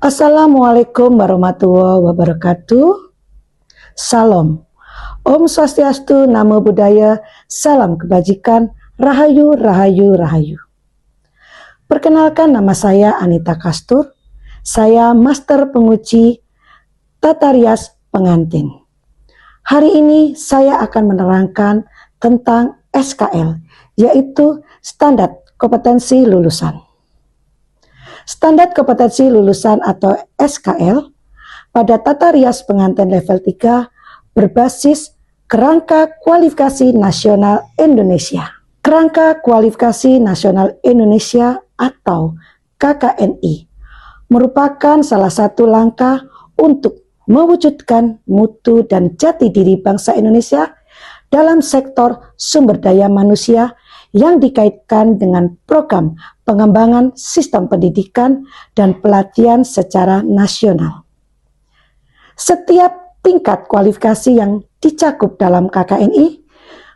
Assalamualaikum warahmatullahi wabarakatuh. Salam. Om Swastiastu, Namo Buddhaya, salam kebajikan, Rahayu, Rahayu, Rahayu. Perkenalkan, nama saya Anita Kastur. Saya Master Penguji Tata Rias Pengantin. Hari ini saya akan menerangkan tentang SKL, yaitu Standar Kompetensi Lulusan. Standar kompetensi lulusan atau SKL pada Tata Rias Pengantin level 3 berbasis Kerangka Kualifikasi Nasional Indonesia. Kerangka Kualifikasi Nasional Indonesia atau KKNI merupakan salah satu langkah untuk mewujudkan mutu dan jati diri bangsa Indonesia dalam sektor sumber daya manusia yang dikaitkan dengan program pengembangan sistem pendidikan dan pelatihan secara nasional. Setiap tingkat kualifikasi yang dicakup dalam KKNI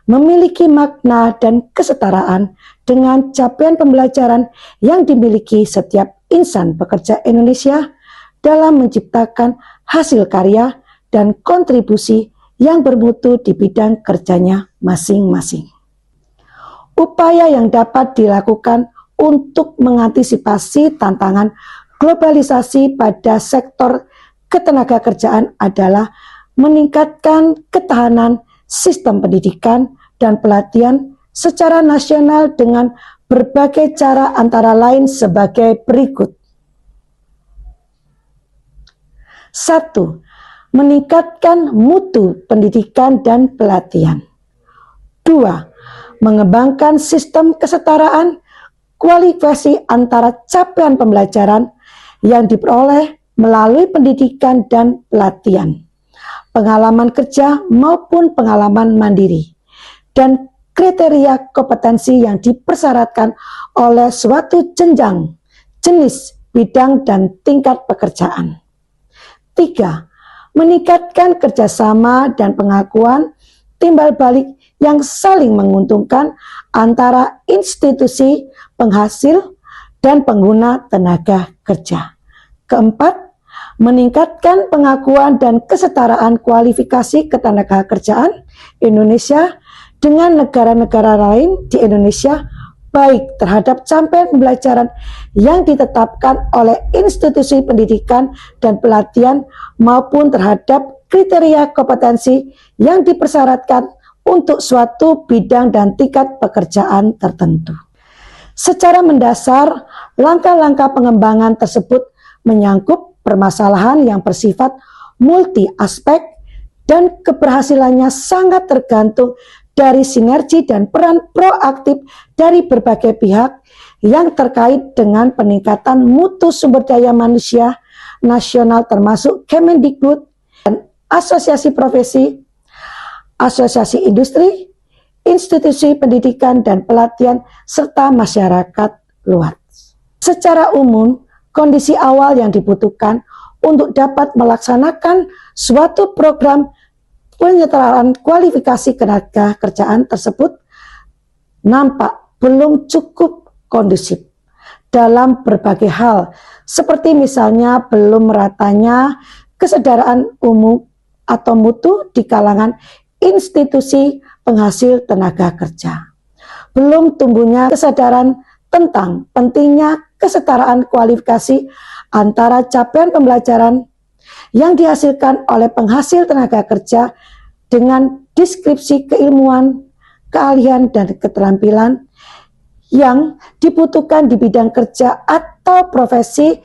memiliki makna dan kesetaraan dengan capaian pembelajaran yang dimiliki setiap insan pekerja Indonesia dalam menciptakan hasil karya dan kontribusi yang bermutu di bidang kerjanya masing-masing. Upaya yang dapat dilakukan untuk mengantisipasi tantangan globalisasi pada sektor ketenagakerjaan adalah meningkatkan ketahanan sistem pendidikan dan pelatihan secara nasional dengan berbagai cara, antara lain sebagai berikut. 1. Meningkatkan mutu pendidikan dan pelatihan. 2. Mengembangkan sistem kesetaraan kualifikasi antara capaian pembelajaran yang diperoleh melalui pendidikan dan pelatihan, pengalaman kerja maupun pengalaman mandiri, dan kriteria kompetensi yang dipersyaratkan oleh suatu jenjang, jenis, bidang, dan tingkat pekerjaan. 3. Meningkatkan kerjasama dan pengakuan timbal balik yang saling menguntungkan antara institusi penghasil dan pengguna tenaga kerja. 4. Meningkatkan pengakuan dan kesetaraan kualifikasi ketenagakerjaan Indonesia dengan negara-negara lain di Indonesia, baik terhadap capaian pembelajaran yang ditetapkan oleh institusi pendidikan dan pelatihan maupun terhadap kriteria kompetensi yang dipersyaratkan untuk suatu bidang dan tingkat pekerjaan tertentu. Secara mendasar, langkah-langkah pengembangan tersebut menyangkut permasalahan yang bersifat multi aspek dan keberhasilannya sangat tergantung dari sinergi dan peran proaktif dari berbagai pihak yang terkait dengan peningkatan mutu sumber daya manusia nasional, termasuk Kemendikbud dan asosiasi profesi, asosiasi industri, institusi pendidikan dan pelatihan, serta masyarakat luas. Secara umum, kondisi awal yang dibutuhkan untuk dapat melaksanakan suatu program penyetaraan kualifikasi tenaga kerjaan tersebut nampak belum cukup kondusif dalam berbagai hal, seperti misalnya belum meratanya kesadaran umum atau mutu di kalangan institusi penghasil tenaga kerja. Belum tumbuhnya kesadaran tentang pentingnya kesetaraan kualifikasi antara capaian pembelajaran yang dihasilkan oleh penghasil tenaga kerja dengan deskripsi keilmuan, keahlian, dan keterampilan yang dibutuhkan di bidang kerja atau profesi,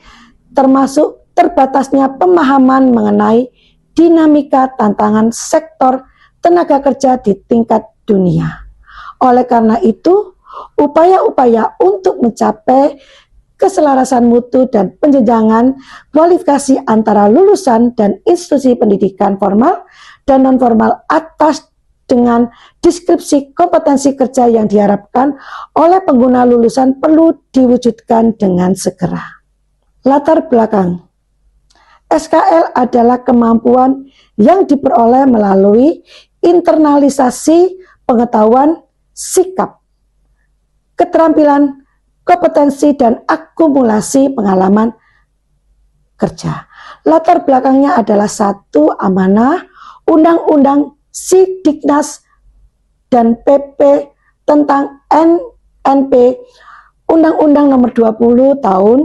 termasuk terbatasnya pemahaman mengenai dinamika tantangan sektor tenaga kerja di tingkat dunia. Oleh karena itu, upaya-upaya untuk mencapai keselarasan mutu dan penjenjangan kualifikasi antara lulusan dan institusi pendidikan formal dan non-formal atas dengan deskripsi kompetensi kerja yang diharapkan oleh pengguna lulusan perlu diwujudkan dengan segera. Latar belakang SKL adalah kemampuan yang diperoleh melalui internalisasi pengetahuan, sikap, keterampilan, kompetensi, dan akumulasi pengalaman kerja. Latar belakangnya adalah satu, amanah Undang-Undang Sidiknas dan PP tentang NNP, Undang-Undang nomor 20 tahun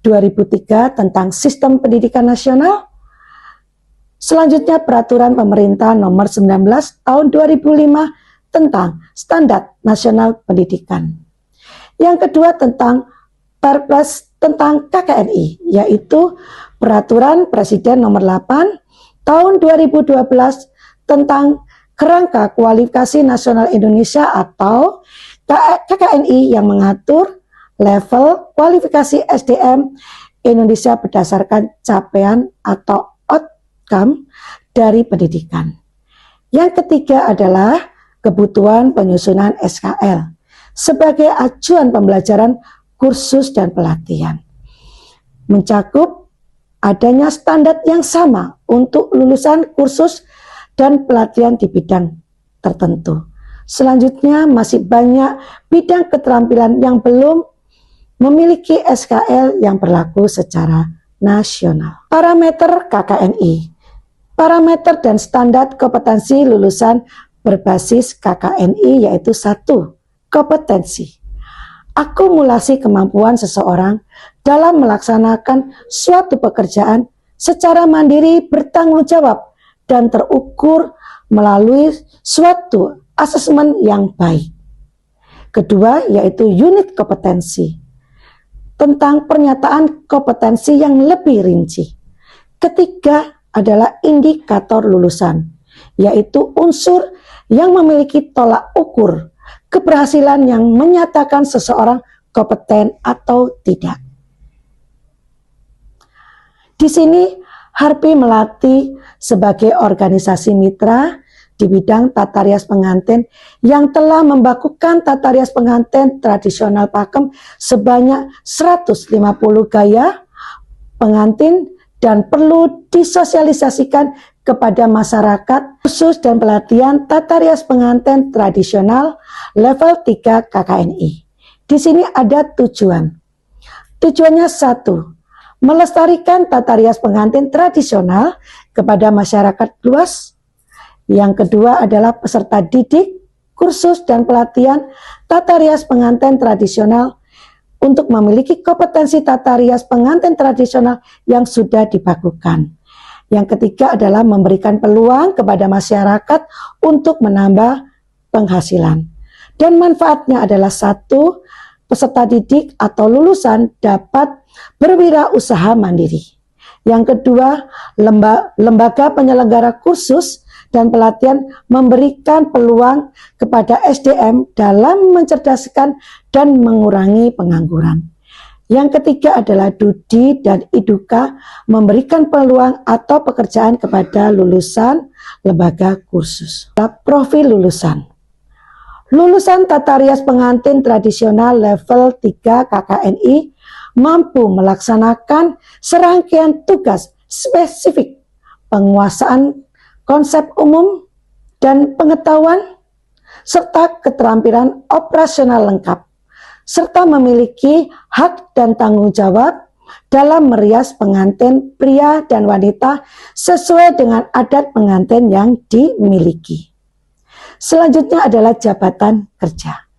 2003 tentang Sistem Pendidikan Nasional. Selanjutnya peraturan pemerintah nomor 19 tahun 2005 tentang Standar Nasional Pendidikan. Yang kedua tentang Perpres tentang KKNI, yaitu peraturan Presiden nomor 8 tahun 2012 tentang Kerangka Kualifikasi Nasional Indonesia atau KKNI yang mengatur level kualifikasi SDM Indonesia berdasarkan capaian atau outcome dari pendidikan. Yang ketiga adalah kebutuhan penyusunan SKL sebagai acuan pembelajaran kursus dan pelatihan. Mencakup adanya standar yang sama untuk lulusan kursus dan pelatihan di bidang tertentu. Selanjutnya masih banyak bidang keterampilan yang belum memiliki SKL yang berlaku secara nasional. Parameter KKNI. Parameter dan standar kompetensi lulusan berbasis KKNI yaitu 1. Kompetensi. Akumulasi kemampuan seseorang dalam melaksanakan suatu pekerjaan secara mandiri, bertanggung jawab, dan terukur melalui suatu asesmen yang baik. Kedua, yaitu unit kompetensi. Tentang pernyataan kompetensi yang lebih rinci. Ketiga adalah indikator lulusan, yaitu unsur yang memiliki tolak ukur keberhasilan yang menyatakan seseorang kompeten atau tidak. Di sini Harpi Melati sebagai organisasi mitra di bidang tata rias pengantin yang telah membakukan tata rias pengantin tradisional Pakem sebanyak 150 gaya pengantin dan perlu disosialisasikan kepada masyarakat khusus dan pelatihan tata rias pengantin tradisional level 3 KKNI. Di sini ada tujuan. Tujuannya 1, melestarikan tata rias pengantin tradisional kepada masyarakat luas. Yang kedua adalah peserta didik, kursus dan pelatihan tata rias pengantin tradisional untuk memiliki kompetensi tata rias pengantin tradisional yang sudah dibakukan. Yang ketiga adalah memberikan peluang kepada masyarakat untuk menambah penghasilan. Dan manfaatnya adalah 1, peserta didik atau lulusan dapat berwirausaha mandiri. Yang kedua, lembaga penyelenggara kursus dan pelatihan memberikan peluang kepada SDM dalam mencerdaskan dan mengurangi pengangguran. Yang ketiga adalah Dudi dan Iduka memberikan peluang atau pekerjaan kepada lulusan lembaga kursus. Profil lulusan. Lulusan tata rias pengantin tradisional level 3 KKNI mampu melaksanakan serangkaian tugas spesifik penguasaan konsep umum dan pengetahuan serta keterampilan operasional lengkap, serta memiliki hak dan tanggung jawab dalam merias pengantin pria dan wanita sesuai dengan adat pengantin yang dimiliki. Selanjutnya adalah jabatan kerja.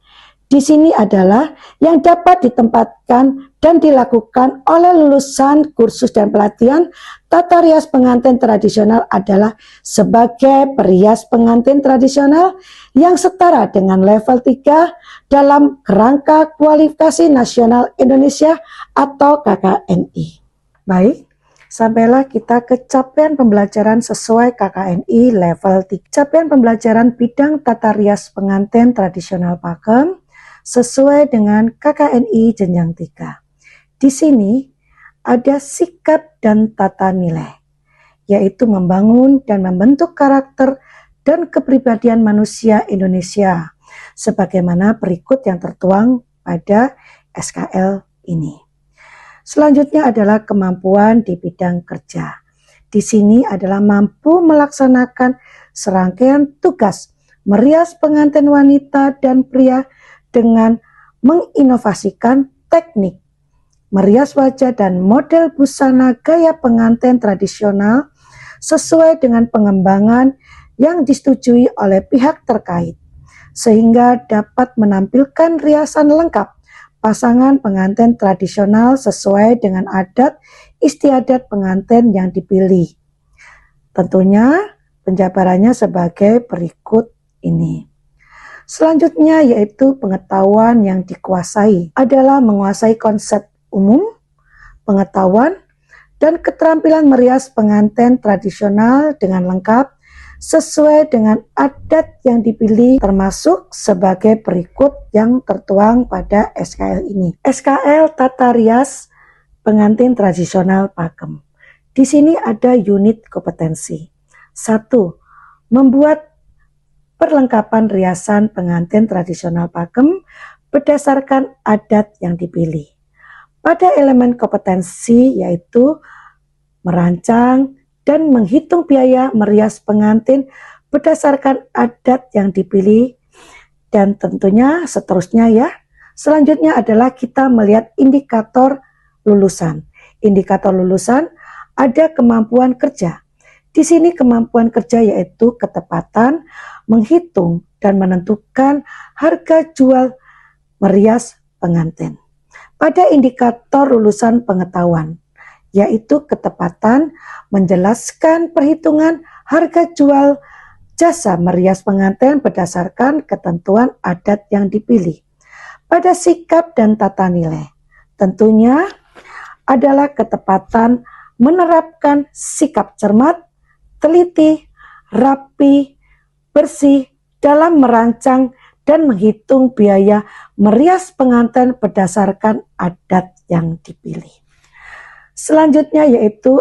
Di sini adalah yang dapat ditempatkan dan dilakukan oleh lulusan kursus dan pelatihan tata rias pengantin tradisional adalah sebagai perias pengantin tradisional yang setara dengan level 3 dalam Kerangka Kualifikasi Nasional Indonesia atau KKNI. Baik, sampailah kita ke capaian pembelajaran sesuai KKNI level 3. Capaian pembelajaran bidang tata rias pengantin tradisional Pakem sesuai dengan KKNI jenjang 3. Di sini ada sikap dan tata nilai, yaitu membangun dan membentuk karakter dan kepribadian manusia Indonesia, sebagaimana berikut yang tertuang pada SKL ini. Selanjutnya adalah kemampuan di bidang kerja. Di sini adalah mampu melaksanakan serangkaian tugas merias pengantin wanita dan pria dengan menginovasikan teknik merias wajah dan model busana gaya pengantin tradisional sesuai dengan pengembangan yang disetujui oleh pihak terkait, sehingga dapat menampilkan riasan lengkap pasangan pengantin tradisional sesuai dengan adat istiadat pengantin yang dipilih. Tentunya penjabarannya sebagai berikut ini. Selanjutnya yaitu pengetahuan yang dikuasai adalah menguasai konsep umum, pengetahuan, dan keterampilan merias pengantin tradisional dengan lengkap sesuai dengan adat yang dipilih, termasuk sebagai berikut yang tertuang pada SKL ini. SKL Tata Rias Pengantin Tradisional Pakem. Di sini ada unit kompetensi. 1. Membuat perlengkapan riasan pengantin tradisional Pakem berdasarkan adat yang dipilih. Pada elemen kompetensi yaitu merancang dan menghitung biaya merias pengantin berdasarkan adat yang dipilih, dan tentunya seterusnya ya. Selanjutnya adalah kita melihat indikator lulusan. Indikator lulusan ada kemampuan kerja. Di sini kemampuan kerja yaitu ketepatan menghitung dan menentukan harga jual merias pengantin. Pada indikator lulusan pengetahuan, yaitu ketepatan menjelaskan perhitungan harga jual jasa merias pengantin berdasarkan ketentuan adat yang dipilih. Pada sikap dan tata nilai, tentunya adalah ketepatan menerapkan sikap cermat, teliti, rapi, bersih dalam merancang dan menghitung biaya merias pengantin berdasarkan adat yang dipilih. Selanjutnya yaitu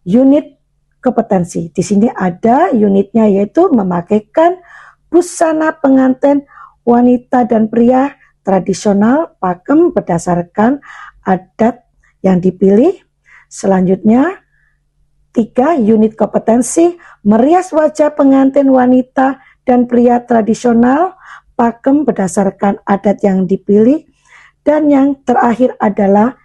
unit kompetensi. Di sini ada unitnya yaitu memakaikan busana pengantin wanita dan pria tradisional Pakem berdasarkan adat yang dipilih. Selanjutnya 3. Unit kompetensi merias wajah pengantin wanita dan pria tradisional Pakem berdasarkan adat yang dipilih. Dan yang terakhir adalah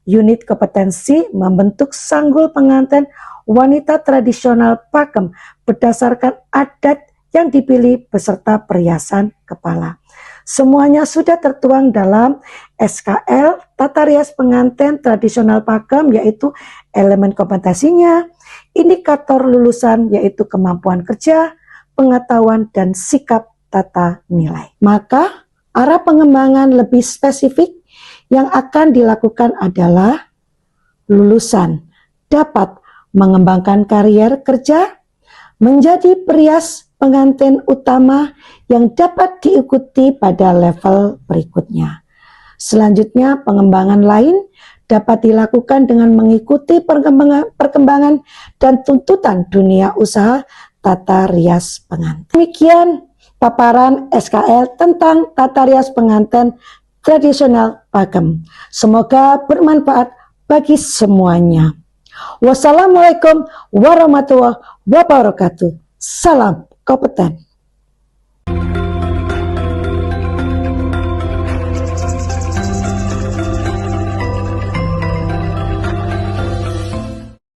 unit kompetensi membentuk sanggul pengantin wanita tradisional Pakem berdasarkan adat yang dipilih beserta perhiasan kepala. Semuanya sudah tertuang dalam SKL Tata Rias Pengantin Tradisional Pakem, yaitu elemen kompetensinya, indikator lulusan yaitu kemampuan kerja, pengetahuan, dan sikap tata nilai. Maka arah pengembangan lebih spesifik yang akan dilakukan adalah lulusan dapat mengembangkan karier kerja menjadi perias pengantin utama yang dapat diikuti pada level berikutnya. Selanjutnya, pengembangan lain dapat dilakukan dengan mengikuti perkembangan dan tuntutan dunia usaha tata rias pengantin. Demikian paparan SKL tentang tata rias pengantin tradisional Pakem. Semoga bermanfaat bagi semuanya. Wassalamualaikum warahmatullahi wabarakatuh. Salam kompeten.